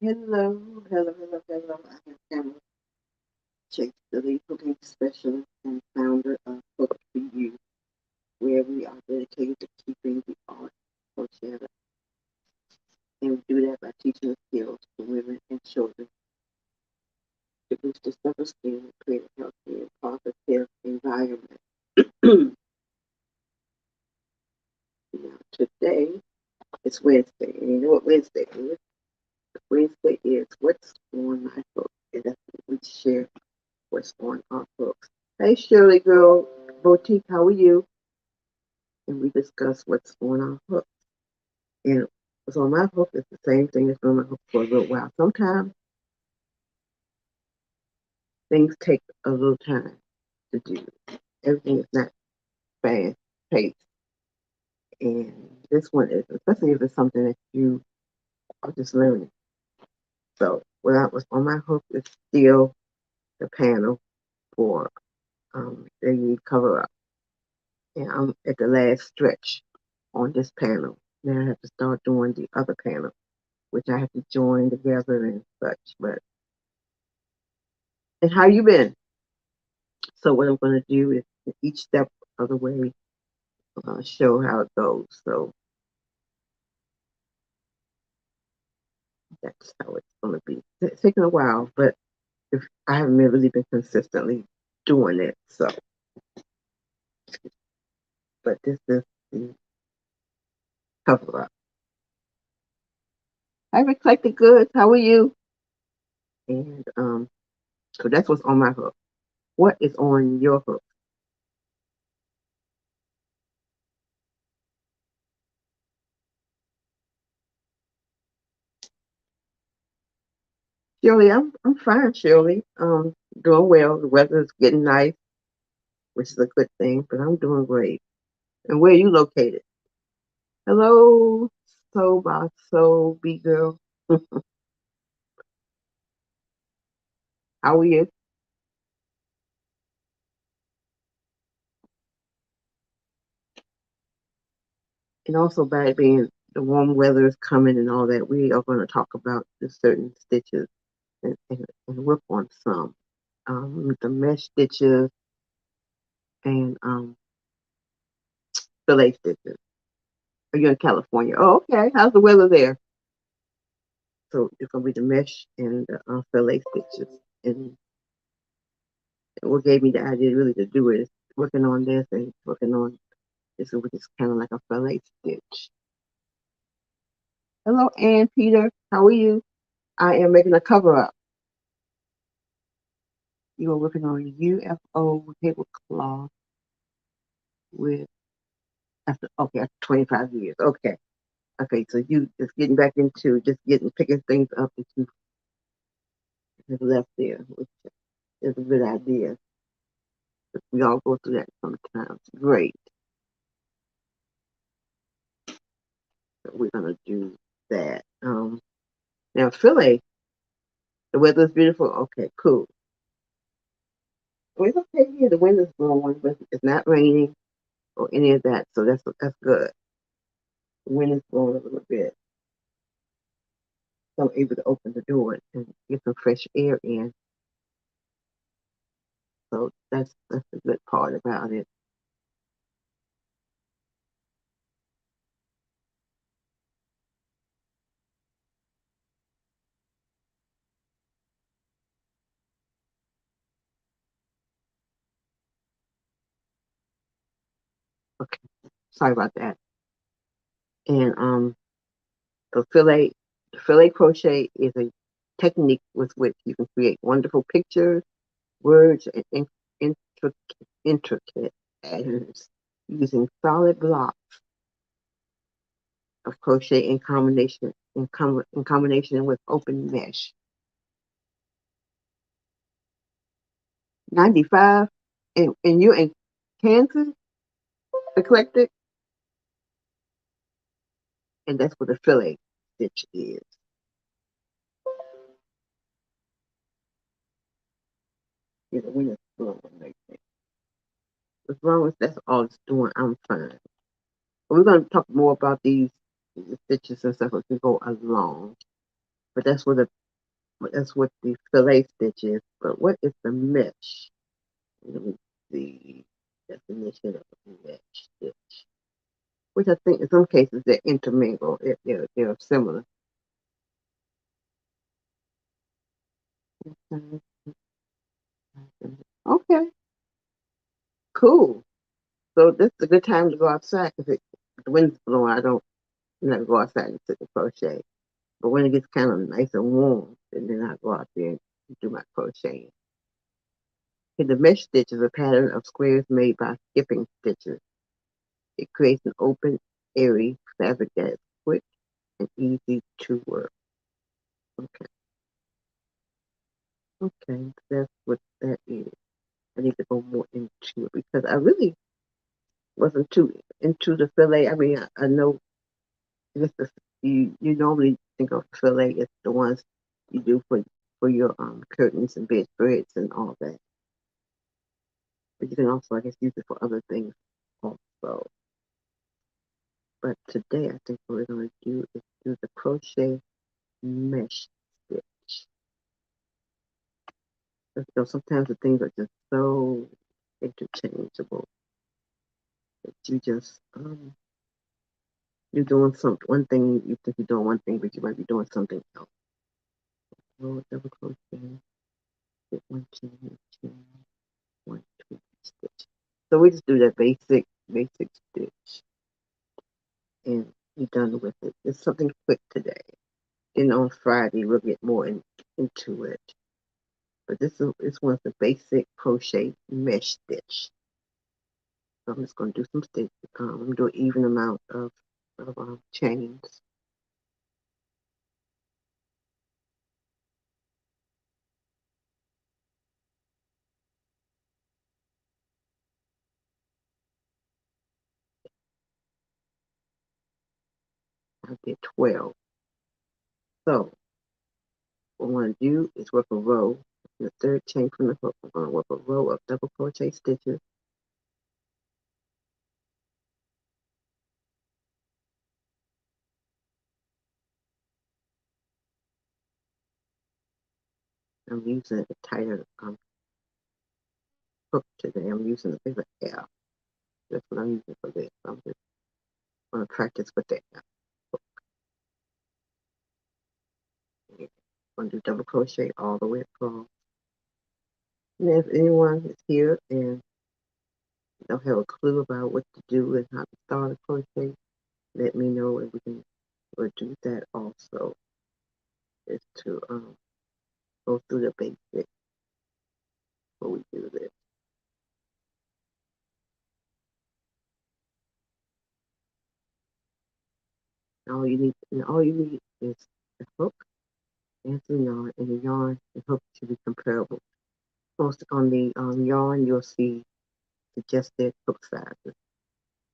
Hello, hello, hello, hello. I am Pamela Chase, the lead cooking specialist and founder of Cook for You, where we are dedicated to keeping the art crochet alive. And we do that by teaching skills to women and children to boost their self-esteem and create a healthy and positive environment. Now, today is Wednesday, and you know what Wednesday is? Wednesday is what's on my book, and that's what we share what's on our books. Hey, Shirley Girl Boutique, how are you? And we discuss what's on our hook. And what's on my hook is the same thing that's on my hook for a little while. Sometimes things take a little time to do. Everything is not fast paced. And this one is, especially if it's something that you are just learning. So what's on my hook is still the panel for the cover up. And I'm at the last stretch on this panel. Now I have to start doing the other panel, which I have to join together and such. But and how you been? So what I'm going to do is each step of the way show how it goes. So that's how it's going to be. It's taking a while, but if I haven't really been consistently doing it. So, but this is the cover up. Hi, Eclectic Goods. How are you? And so that's what's on my hook. What is on your hook? Shirley, I'm fine, Shirley. Doing well. The weather is getting nice, which is a good thing, but I'm doing great. And where are you located? Hello, Soul by Soul B girl. How are you? And also by it being the warm weather is coming and all that, we are going to talk about the certain stitches and work on some. The mesh stitches and fillet stitches. Are you in California? Oh, okay. How's the weather there? So it's going to be the mesh and the fillet stitches. And what gave me the idea really to do it is working on this and working on this, which is kind of like a fillet stitch. Hello, Ann Peter. How are you? I am making a cover up. You are working on UFO tablecloth with after 25 years. Okay. Okay, so you just getting back into just getting picking things up that you have left there, which is a good idea. We all go through that sometimes. Great. So we're gonna do that. Now Philly, the weather's beautiful. Okay, cool. Well, it's okay here. The wind is blowing, but it's not raining or any of that. So that's good. The wind is blowing a little bit. So I'm able to open the door and get some fresh air in. So that's the good part about it. Okay, sorry about that. And the fillet crochet is a technique with which you can create wonderful pictures, words, and intricate patterns using solid blocks of crochet in combination with open mesh. 95, and you're in Kansas, eclectic, and that's what a fillet stitch is. You know, when it's flowing like that. As long as that's all it's doing, I'm fine. But we're going to talk more about these stitches and stuff as we go along. but that's what the fillet stitch is. But what is the mesh? Let me see the definition of mesh stitch, which I think in some cases they're intermingled. They're similar. Okay, cool. So this is a good time to go outside because the wind's blowing. I'm not go outside and sit and crochet. But when it gets kind of nice and warm, then I go out there and do my crocheting. Okay, the mesh stitch is a pattern of squares made by skipping stitches. It creates an open, airy fabric that is quick and easy to work. Okay, okay, that's what that is. I need to go more into it because I really wasn't too into the fillet. I mean, I know this is, you normally think of fillet as the ones you do for your curtains and bedspreads and all that. But you can also, I guess, use it for other things also. But today, I think what we're going to do is do the crochet mesh stitch. Sometimes the things are just so interchangeable that you're doing something, one thing, you think you're doing one thing, but you might be doing something else. Roll double crochet, get one chain, chain, one twist stitch. So we just do that basic stitch and be done with it. It's something quick today. Then on Friday we'll get more into it. But this one's the basic crochet mesh stitch. So I'm just going to do some stitches. I'm going to do an even amount of chains. I did 12. So what I'm going to do is work a row. The third chain from the hook, I'm going to work a row of double crochet stitches. I'm using a tighter hook today. I'm using a bigger F. That's what I'm using for this. I'm just going to practice with the F hook. I'm going to do double crochet all the way across. And if anyone is here and don't have a clue about what to do and how to start a crochet, let me know and we'll do that also. Is to go through the basics before we do this. All you need is the hook and some yarn, and the yarn and hook should be comparable. Most on the yarn, you'll see suggested hook sizes.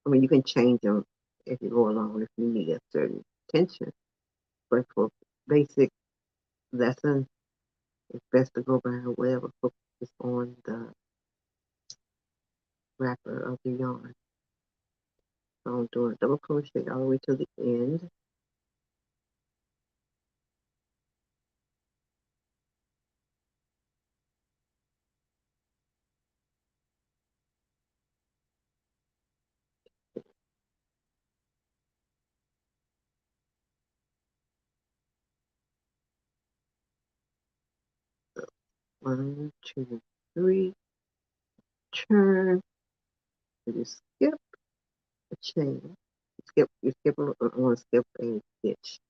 I mean, you can change them as you go along if you need a certain tension. But for basic lesson, it's best to go by whatever hook is on the wrapper of the yarn. So I'm doing a double crochet all the way to the end. So 1, 2, 3, turn, and you skip a chain. I want to skip a stitch.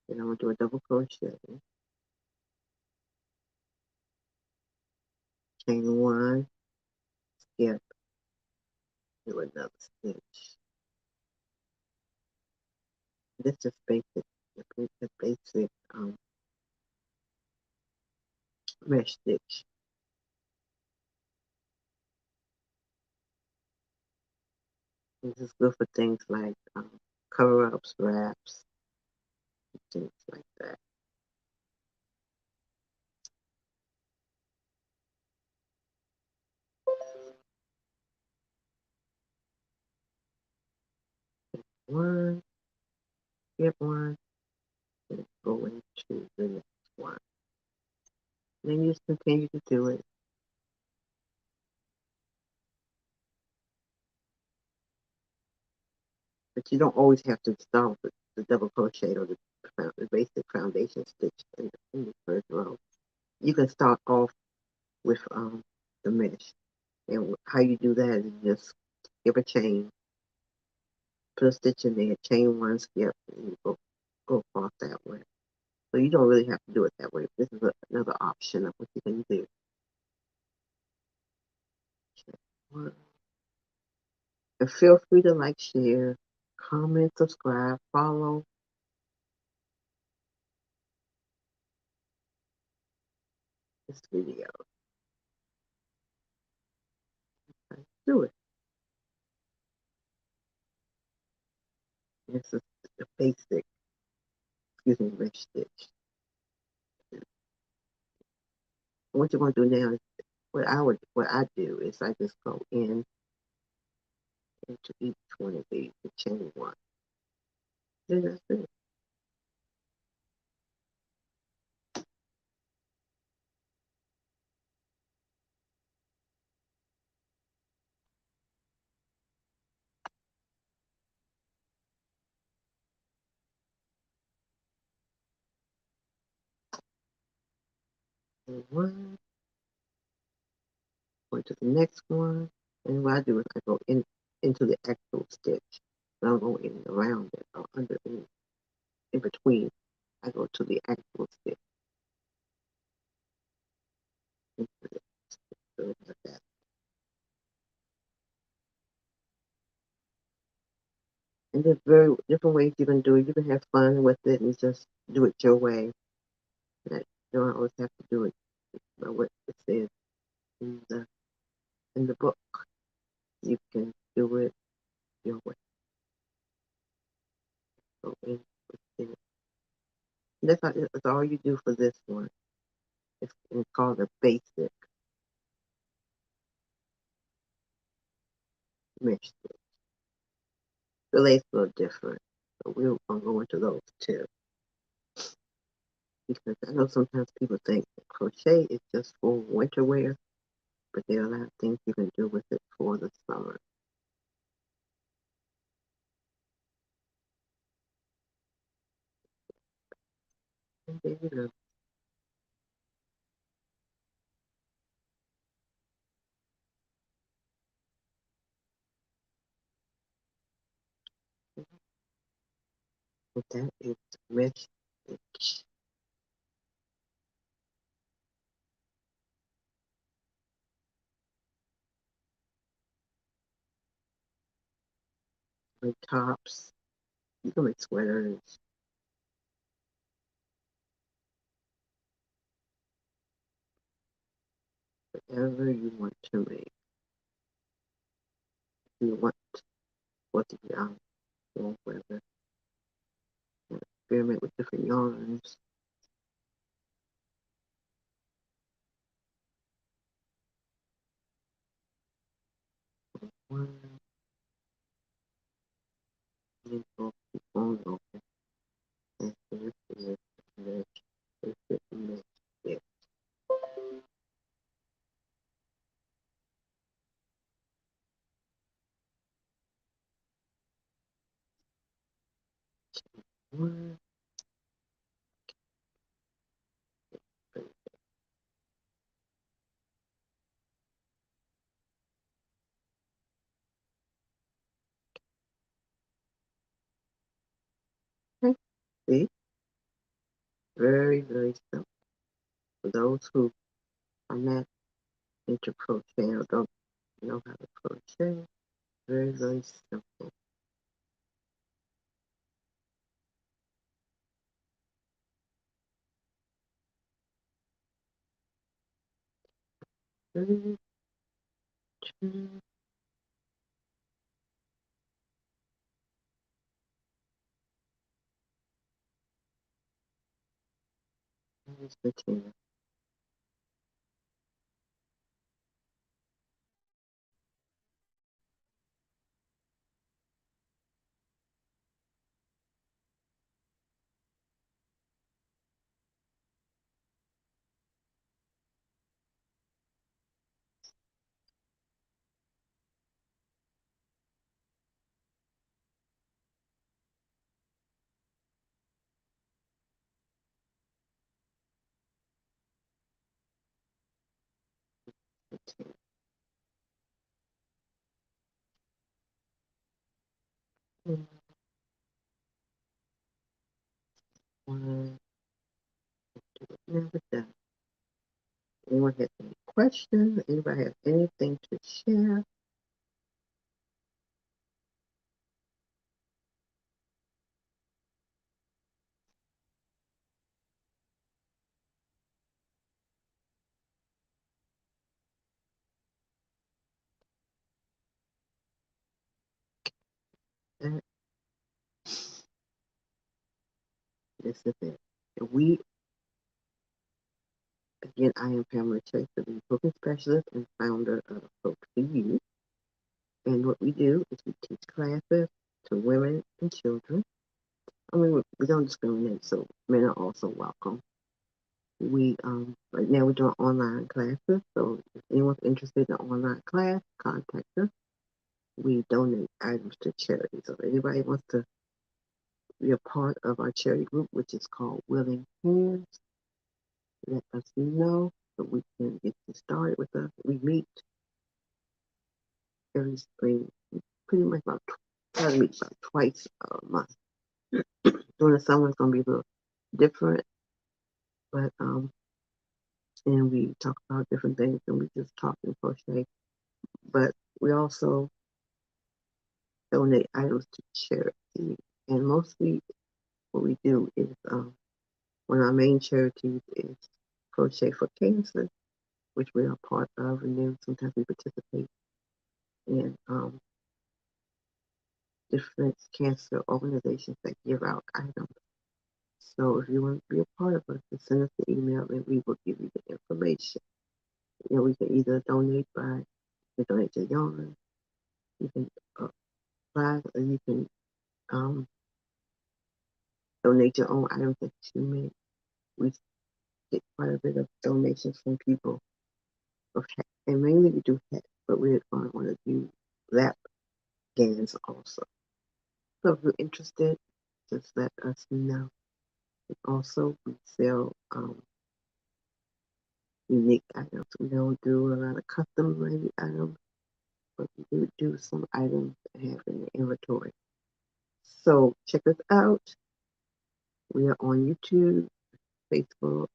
Then I'm going to do a double crochet. Chain 1, skip, do another stitch. This is basic, the basic mesh stitch. This is good for things like cover-ups, wraps, things like that. One, skip one, and go into to the next one. Then you just continue to do it. But you don't always have to start with the double crochet or the basic foundation stitch in the first row. You can start off with the mesh. And how you do that is just give a chain, put a stitch in there, chain one, skip, and you go across that way. So you don't really have to do it that way. This is another option of what you can do. And feel free to like, share, comment, subscribe, follow this video. Do it. This is the basic, mesh stitch. What you want to do now is what I do is I just go into each one of these and chain one. Then that's it. And one, go to the next one, and what I do is I go into the actual stitch. I don't go in around it or under in between. I go to the actual stitch. So like that. And there's very different ways you can do it. You can have fun with it and just do it your way. That you don't always have to do it by what it says in the book. You can do it your way. So and that's all you do for this one. It's called a basic mesh stitch. The lace a little different. So we're gonna go into those too. Because I know sometimes people think crochet is just for winter wear, but there are a lot of things you can do with it for the summer. And there you go. And that is mesh stitch. With tops, you can make sweaters, whatever you want to make. You want what to be out or whatever. Experiment with different yarns. One, and go keep on open. And this is mesh. This is mesh stitch. One, okay. See, very, very simple. For those who are not into crochet or don't know how to crochet, very, very simple. Three, two, here's the ten. Okay. Mm, one, number done. Anyone have any questions? Anybody have anything to share? That this is it. We again, I am Pamela Chase, the booking specialist and founder of Hope for You. And what we do is we teach classes to women and children. I mean, we don't discriminate, so men are also welcome. We right now we're doing online classes, so if anyone's interested in an online class, contact us. We donate items to charity. So if anybody wants to be a part of our charity group, which is called Willing Hands, let us know so we can get you started with us. We meet every spring, pretty much about try to meet about twice a month. During the summer, it's gonna be a little different, but and we talk about different things, and we just talk and crochet. But we also donate items to charity, and mostly what we do is one of our main charities is Crochet for Cancer, which we are part of, and then sometimes we participate in different cancer organizations that give out items. So if you want to be a part of us, just send us an email and we will give you the information. You know, we can either donate by you can donate your yarn, you can buy, or you can um, donate your own items that you make. We get quite a bit of donations from people of hats, and mainly we do hats, but we're going to want to do lap gans also. So if you're interested, just let us know. And also, we sell unique items. We don't do a lot of custom made items, but we do some items that have in the inventory. So check us out. We are on YouTube, Facebook,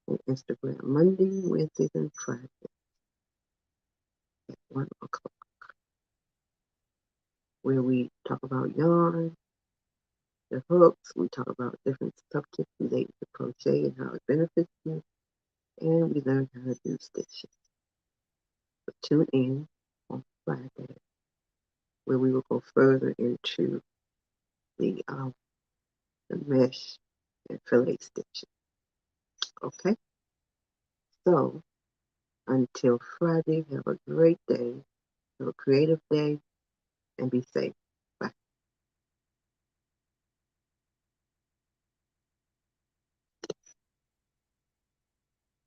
and Instagram Monday, Wednesdays, and Fridays at 1 o'clock, where we talk about yarn, the hooks, we talk about different subjects related to crochet and how it benefits you, and we learn how to do stitches. So tune in on Friday, where we will go further into the mesh and fillet stitches. Okay, so until Friday, have a great day, have a creative day, and be safe.